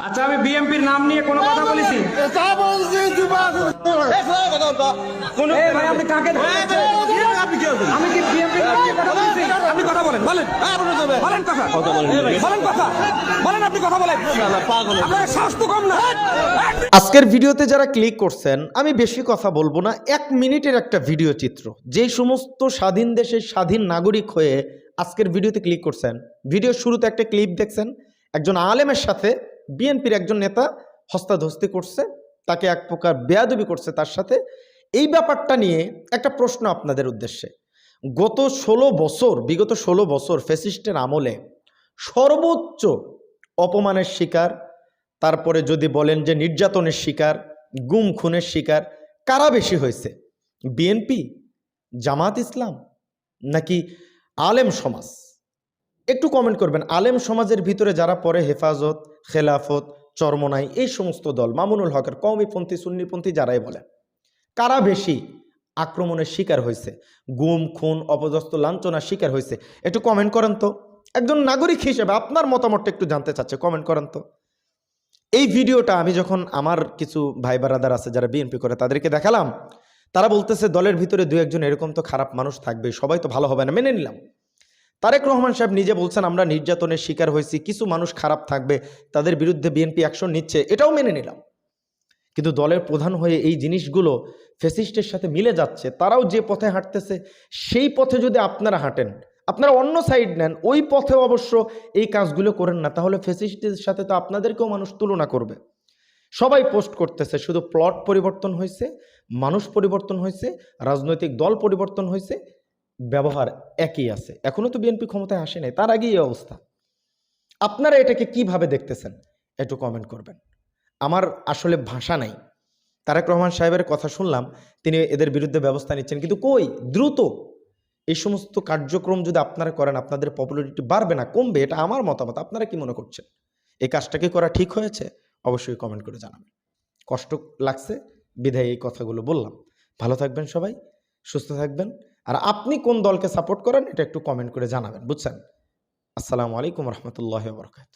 আচ্ছা আমি বিএমপির নাম নিয়ে কোনো কথা বলেছি? এই ভাই আপনি কাকে আমি কি বিএমপির নাম নিয়ে কথা বলেছি? আপনি কথা বলেন, বলেন বলেন কথা বলেন কথা বলেন, আপনি কথা বলেন, আপনার সাহস তো কম না। আজকের ভিডিওতে যারা ক্লিক করছেন, আমি বেশি কথা বলবো না, 1 মিনিটের একটা ভিডিও চিত্র। যেই সমস্ত স্বাধীন দেশের স্বাধীন নাগরিক হয়ে আজকের ভিডিওতে ক্লিক করছেন, ভিডিওর শুরুতে একটা ক্লিপ দেখছেন, একজন আলেমের সাথে বিএনপির একজন নেতা হস্তাধস্তি করছে, তাকে এক প্রকার বেয়াদবি করছে তার সাথে। এই ব্যাপারটা নিয়ে একটা প্রশ্ন আপনাদের উদ্দেশ্যে। বিগত 16 বছর ফ্যাসিস্টের আমলে সর্বোচ্চ অপমানের শিকার, তারপরে যদি বলেন যে নির্যাতনের শিকার, গুম খুনের শিকার কারা বেশি হয়েছে? বিএনপি, জামাত ইসলাম, নাকি আলেম সমাজ? একটু কমেন্ট করবেন। আলেম সমাজের ভিতরে যারা পড়ে হেফাজত, খেলাফত, চরমনাই, এই সমস্ত দল, মামুনুল হকের কওমিপন্থী, সুন্নিপন্থী যারাই বলেন, কারা বেশি আক্রমণের শিকার হয়েছে, গুম খুন অপদস্থ লাঞ্ছনার শিকার হয়েছে? একটু কমেন্ট করেন তো। একজন নাগরিক হিসেবে আপনার মতামতটা একটু জানতে চাচ্ছে, কমেন্ট করেন তো। এই ভিডিওটা আমি যখন আমার কিছু ভাই বারাদার আছে যারা বিএনপি করে তাদেরকে দেখালাম, তারা বলতেছে দলের ভিতরে 2-1 এরকম তো খারাপ মানুষ থাকবে, সবাই তো ভালো হবে না। মেনে নিলাম। তারেক রহমান সাহেব নিজে বলছেন আমরা নির্যাতনের শিকার হয়েছি, কিছু মানুষ খারাপ থাকবে, তাদের বিরুদ্ধে বিএনপি অ্যাকশন নিচ্ছে, এটাও মেনে নিলাম। কিন্তু দলের প্রধান হয়ে এই জিনিসগুলো ফ্যাসিস্টের সাথে মিলে যাচ্ছে, তারাও যে পথে হাঁটতেছে সেই পথে যদি আপনারা হাঁটেন, আপনারা অন্য সাইড নেন, ওই পথে অবশ্য এই কাজগুলো করেন না, তাহলে ফ্যাসিস্টের সাথে তো আপনাদেরকেও মানুষ তুলনা করবে। সবাই পোস্ট করতেছে, শুধু প্লট পরিবর্তন হয়েছে, মানুষ পরিবর্তন হয়েছে, রাজনৈতিক দল পরিবর্তন হয়েছে, ব্যবহার একই আছে। এখনো তো বিএনপি ক্ষমতায় আসে নাই, তার আগেই এই অবস্থা। আপনারা এটাকে কিভাবে দেখতেছেন একটু কমেন্ট করবেন। আমার আসলে ভাষা নাই। তারেক রহমান সাহেবের কথা শুনলাম, তিনি এদের বিরুদ্ধে ব্যবস্থা নিচ্ছেন, কিন্তু কই দ্রুত এই সমস্ত কার্যক্রম যদি আপনারা করেন, আপনাদের পপুলারিটি বাড়বে না, কমবে। এটা আমার মতামত। আপনারা কি মনে করছেন? এই কাজটা কি করা ঠিক হয়েছে? অবশ্যই কমেন্ট করে জানাবেন। কষ্ট লাগছে বিধায় এই কথাগুলো বললাম। ভালো থাকবেন সবাই, সুস্থ থাকবেন। আর আপনি কোন দলকে সাপোর্ট করেন এটা একটু কমেন্ট করে জানাবেন, বুঝছেন? আসসালামু আলাইকুম রহমতুল্লাহ বরকাত।